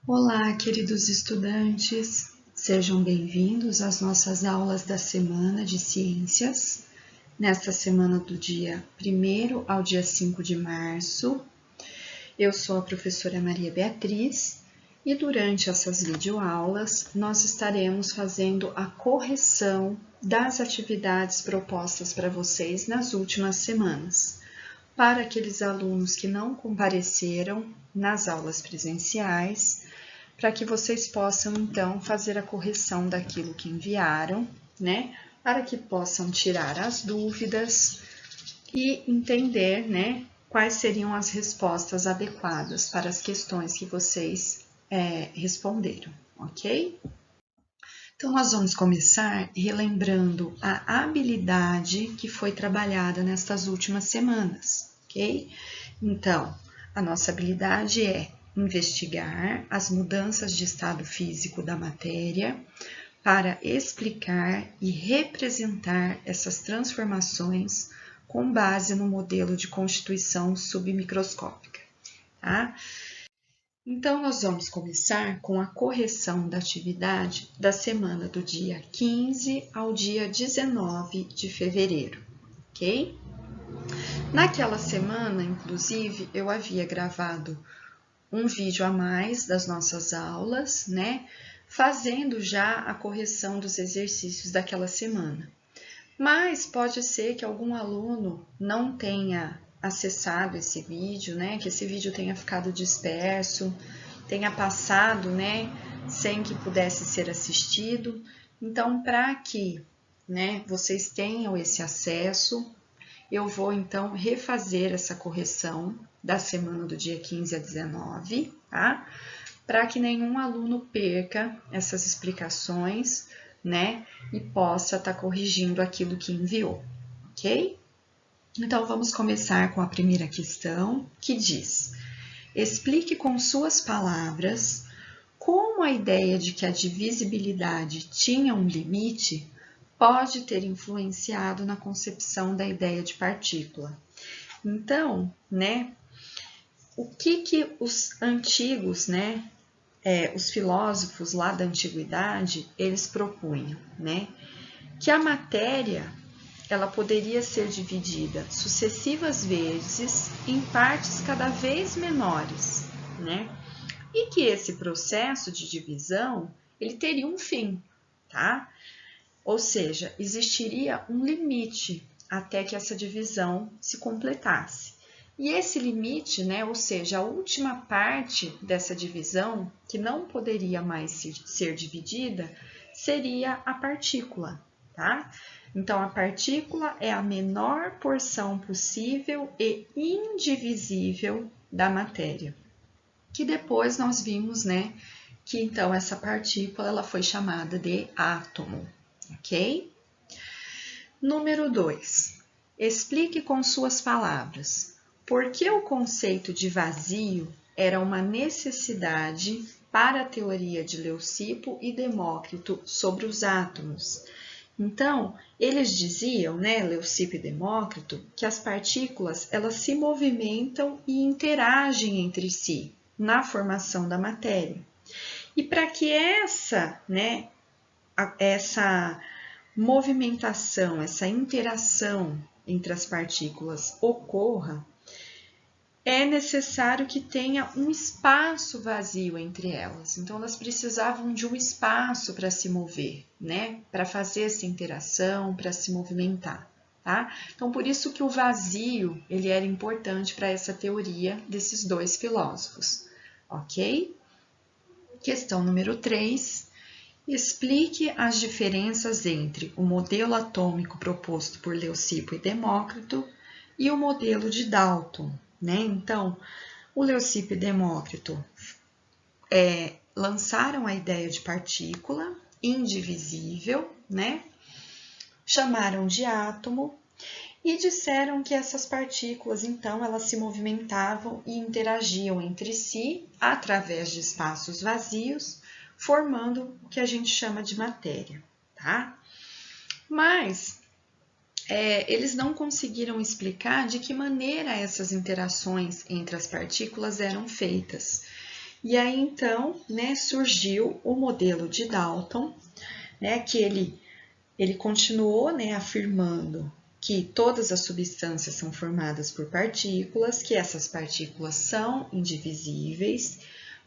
Olá, queridos estudantes, sejam bem-vindos às nossas aulas da semana de ciências. Nesta semana do dia 1º ao dia 5 de março, eu sou a professora Maria Beatriz e durante essas videoaulas nós estaremos fazendo a correção das atividades propostas para vocês nas últimas semanas. Para aqueles alunos que não compareceram nas aulas presenciais, para que vocês possam, então, fazer a correção daquilo que enviaram, né? Para que possam tirar as dúvidas e entender, né? Quais seriam as respostas adequadas para as questões que vocês responderam, ok? Então, nós vamos começar relembrando a habilidade que foi trabalhada nestas últimas semanas, ok? Então, a nossa habilidade é investigar as mudanças de estado físico da matéria para explicar e representar essas transformações com base no modelo de constituição submicroscópica, tá? Então, nós vamos começar com a correção da atividade da semana do dia 15 ao dia 19 de fevereiro, ok? Naquela semana, inclusive, eu havia gravado um vídeo a mais das nossas aulas, né? Fazendo já a correção dos exercícios daquela semana. Mas pode ser que algum aluno não tenha acessado esse vídeo, né? Que esse vídeo tenha ficado disperso, tenha passado, né? Sem que pudesse ser assistido. Então, para que, né, vocês tenham esse acesso, eu vou então refazer essa correção da semana do dia 15 a 19, tá? Para que nenhum aluno perca essas explicações, né? E possa estar corrigindo aquilo que enviou, ok? Então, vamos começar com a primeira questão, que diz: explique com suas palavras como a ideia de que a divisibilidade tinha um limite pode ter influenciado na concepção da ideia de partícula. Então, né, o que os antigos, né, os filósofos lá da antiguidade, eles propunham, né, que a matéria ela poderia ser dividida sucessivas vezes em partes cada vez menores, né, e que esse processo de divisão ele teria um fim, tá? Ou seja, existiria um limite até que essa divisão se completasse. E esse limite, né, ou seja, a última parte dessa divisão, que não poderia mais ser dividida, seria a partícula, tá? Então, a partícula é a menor porção possível e indivisível da matéria. Que depois nós vimos, né, que então essa partícula ela foi chamada de átomo. Ok? Número 2. Explique com suas palavras por que o conceito de vazio era uma necessidade para a teoria de Leucipo e Demócrito sobre os átomos. Então, eles diziam, né, Leucipo e Demócrito, que as partículas elas se movimentam e interagem entre si na formação da matéria. E para que essa movimentação, essa interação entre as partículas ocorra, é necessário que tenha um espaço vazio entre elas. Então, elas precisavam de um espaço para se mover, né? Para fazer essa interação, para se movimentar, tá? Então, por isso que o vazio, ele era importante para essa teoria desses dois filósofos, ok? Questão número 3. Explique as diferenças entre o modelo atômico proposto por Leucipo e Demócrito e o modelo de Dalton, né? Então, o Leucipo e Demócrito lançaram a ideia de partícula indivisível, né? Chamaram de átomo e disseram que essas partículas, então, elas se movimentavam e interagiam entre si através de espaços vazios, formando o que a gente chama de matéria, tá? Mas eles não conseguiram explicar de que maneira essas interações entre as partículas eram feitas. E aí, então, né, surgiu o modelo de Dalton, né, que ele continuou, né, afirmando que todas as substâncias são formadas por partículas, que essas partículas são indivisíveis,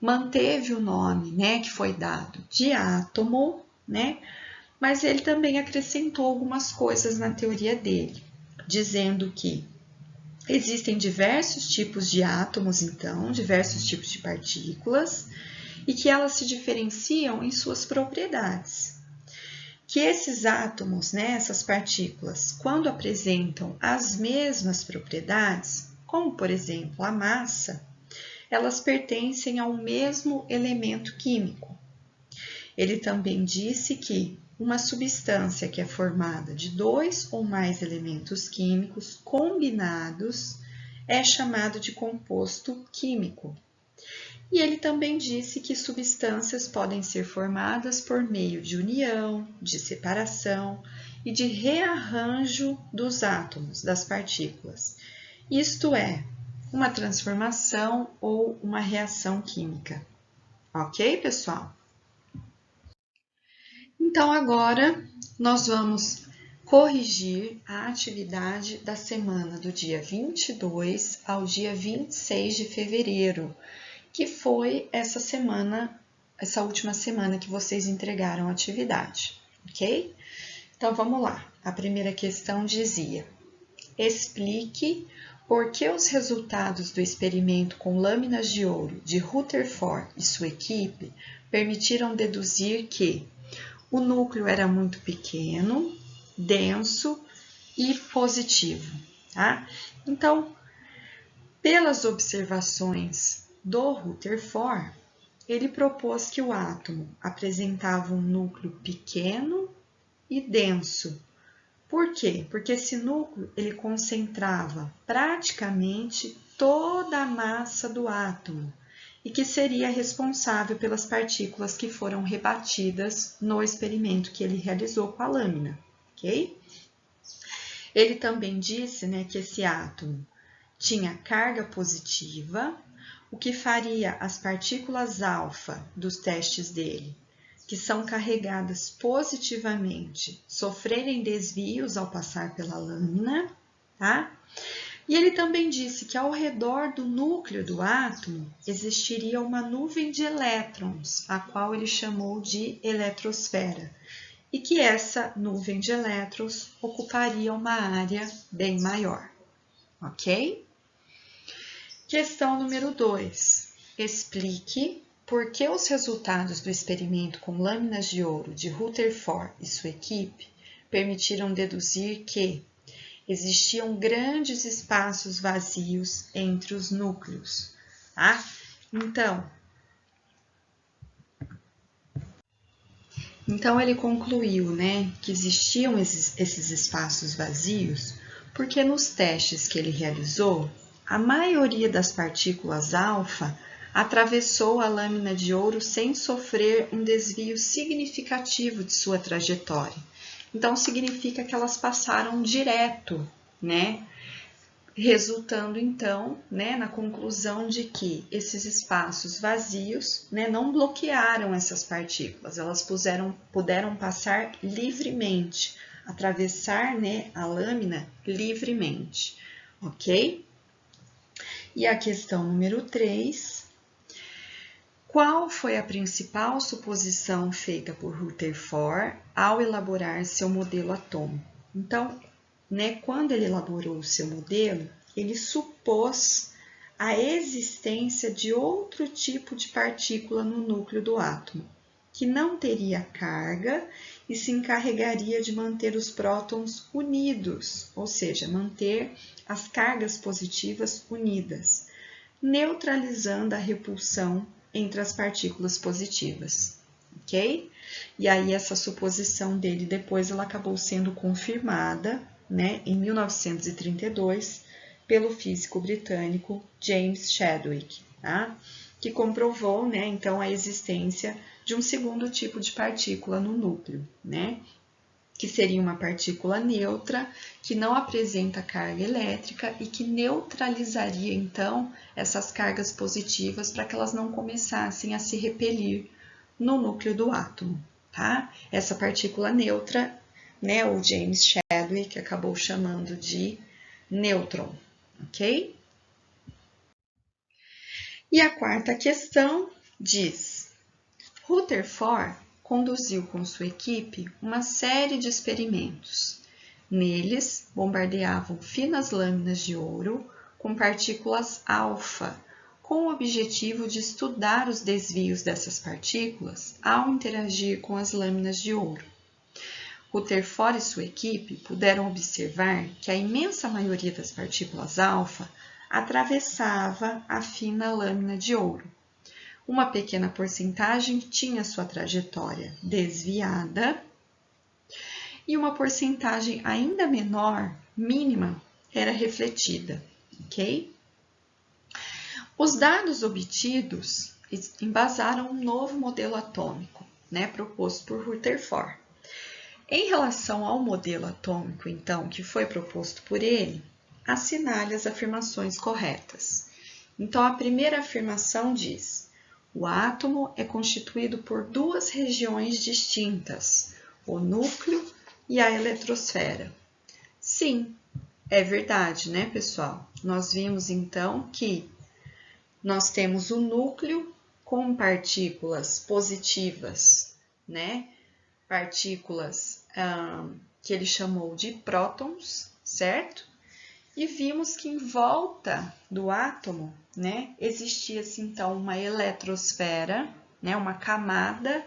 manteve o nome, né, que foi dado de átomo, né, mas ele também acrescentou algumas coisas na teoria dele, dizendo que existem diversos tipos de átomos, então, diversos tipos de partículas, e que elas se diferenciam em suas propriedades. Que esses átomos, né, essas partículas, quando apresentam as mesmas propriedades, como por exemplo a massa, elas pertencem ao mesmo elemento químico. Ele também disse que uma substância que é formada de 2 ou mais elementos químicos combinados é chamado de composto químico. E ele também disse que substâncias podem ser formadas por meio de união, de separação e de rearranjo dos átomos, das partículas. Isto é, uma transformação ou uma reação química. Ok, pessoal? Então, agora nós vamos corrigir a atividade da semana do dia 22 ao dia 26 de fevereiro, que foi essa semana, essa última semana que vocês entregaram a atividade, ok? Então, vamos lá. A primeira questão dizia: explique por que os resultados do experimento com lâminas de ouro de Rutherford e sua equipe permitiram deduzir que o núcleo era muito pequeno, denso e positivo, tá? Então, pelas observações do Rutherford, ele propôs que o átomo apresentava um núcleo pequeno e denso. Por quê? Porque esse núcleo ele concentrava praticamente toda a massa do átomo e que seria responsável pelas partículas que foram rebatidas no experimento que ele realizou com a lâmina, ok? Ele também disse, né, que esse átomo tinha carga positiva, o que faria as partículas alfa dos testes dele, que são carregadas positivamente, sofrerem desvios ao passar pela lâmina, tá? E ele também disse que ao redor do núcleo do átomo existiria uma nuvem de elétrons, a qual ele chamou de eletrosfera, e que essa nuvem de elétrons ocuparia uma área bem maior, ok? Questão número 2. Explique por que os resultados do experimento com lâminas de ouro de Rutherford e sua equipe permitiram deduzir que existiam grandes espaços vazios entre os núcleos, tá? Então ele concluiu, né, que existiam esses espaços vazios porque nos testes que ele realizou, a maioria das partículas alfa atravessou a lâmina de ouro sem sofrer um desvio significativo de sua trajetória. Então significa que elas passaram direto, né? Resultando então, né, na conclusão de que esses espaços vazios, né, não bloquearam essas partículas, elas puderam passar livremente, atravessar, né, a lâmina livremente, ok? E a questão número 3, qual foi a principal suposição feita por Rutherford ao elaborar seu modelo atômico? Então, né, quando ele elaborou o seu modelo, ele supôs a existência de outro tipo de partícula no núcleo do átomo, que não teria carga e se encarregaria de manter os prótons unidos, ou seja, manter as cargas positivas unidas, neutralizando a repulsão entre as partículas positivas, ok? E aí essa suposição dele depois ela acabou sendo confirmada, né, em 1932 pelo físico britânico James Chadwick, tá? Que comprovou, né, então a existência de um segundo tipo de partícula no núcleo, né? que seria uma partícula neutra, que não apresenta carga elétrica e que neutralizaria, então, essas cargas positivas para que elas não começassem a se repelir no núcleo do átomo, tá? Essa partícula neutra, né, o James Chadwick acabou chamando de nêutron, ok? E a quarta questão diz: Rutherford conduziu com sua equipe uma série de experimentos. Neles, bombardeavam finas lâminas de ouro com partículas alfa, com o objetivo de estudar os desvios dessas partículas ao interagir com as lâminas de ouro. Rutherford e sua equipe puderam observar que a imensa maioria das partículas alfa atravessava a fina lâmina de ouro. Uma pequena porcentagem tinha sua trajetória desviada e uma porcentagem ainda menor, mínima, era refletida, ok? Os dados obtidos embasaram um novo modelo atômico, né, proposto por Rutherford. Em relação ao modelo atômico, então, que foi proposto por ele, assinale as afirmações corretas. Então, a primeira afirmação diz: o átomo é constituído por duas regiões distintas, o núcleo e a eletrosfera. Sim, é verdade, né, pessoal? Nós vimos, então, que nós temos o núcleo com partículas positivas, né? Partículas que ele chamou de prótons, certo? E vimos que em volta do átomo, né, existia-se então uma eletrosfera, né, uma camada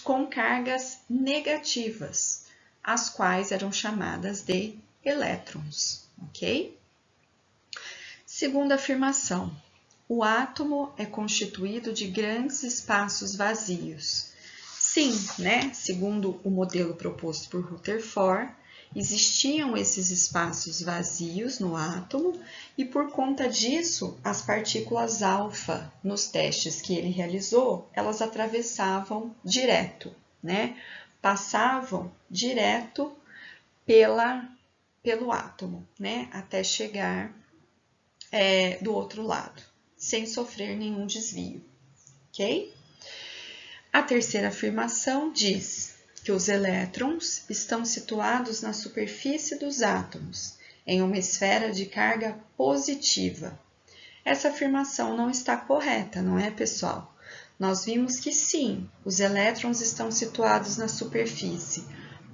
com cargas negativas, as quais eram chamadas de elétrons, ok? Segunda afirmação: o átomo é constituído de grandes espaços vazios. Sim, né? Segundo o modelo proposto por Rutherford, existiam esses espaços vazios no átomo e por conta disso, as partículas alfa, nos testes que ele realizou, elas atravessavam direto, né? Passavam direto pelo átomo, né? Até chegar do outro lado, sem sofrer nenhum desvio, ok? A terceira afirmação diz que os elétrons estão situados na superfície dos átomos, em uma esfera de carga positiva. Essa afirmação não está correta, não é, pessoal? Nós vimos que sim, os elétrons estão situados na superfície,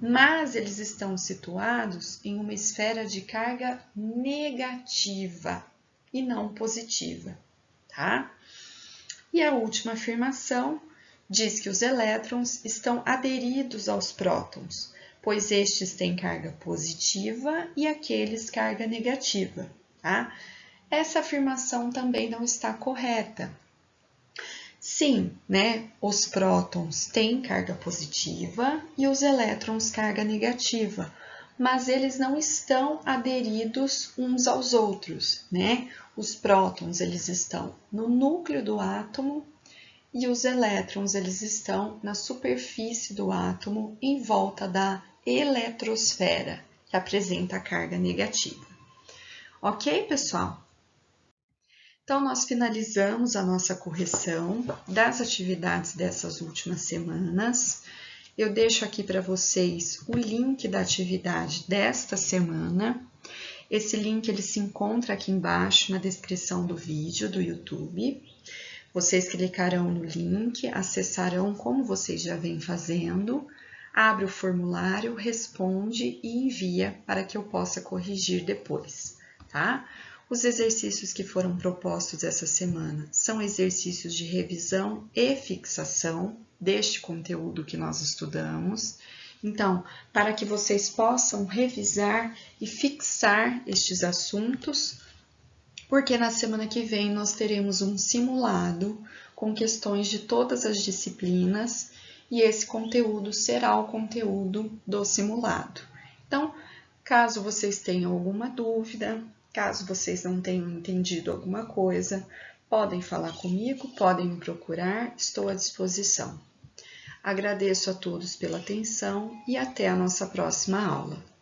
mas eles estão situados em uma esfera de carga negativa e não positiva, tá? E a última afirmação diz que os elétrons estão aderidos aos prótons, pois estes têm carga positiva e aqueles carga negativa, tá? Essa afirmação também não está correta. Sim, né? Os prótons têm carga positiva e os elétrons carga negativa, mas eles não estão aderidos uns aos outros, né? Os prótons, eles estão no núcleo do átomo e os elétrons, eles estão na superfície do átomo em volta da eletrosfera, que apresenta a carga negativa. Ok, pessoal? Então, nós finalizamos a nossa correção das atividades dessas últimas semanas. Eu deixo aqui para vocês o link da atividade desta semana. Esse link ele se encontra aqui embaixo na descrição do vídeo do YouTube. Vocês clicarão no link, acessarão como vocês já vêm fazendo, abre o formulário, responde e envia para que eu possa corrigir depois, tá? Os exercícios que foram propostos essa semana são exercícios de revisão e fixação deste conteúdo que nós estudamos. Então, para que vocês possam revisar e fixar estes assuntos, porque na semana que vem nós teremos um simulado com questões de todas as disciplinas e esse conteúdo será o conteúdo do simulado. Então, caso vocês tenham alguma dúvida, caso vocês não tenham entendido alguma coisa, podem falar comigo, podem me procurar, estou à disposição. Agradeço a todos pela atenção e até a nossa próxima aula.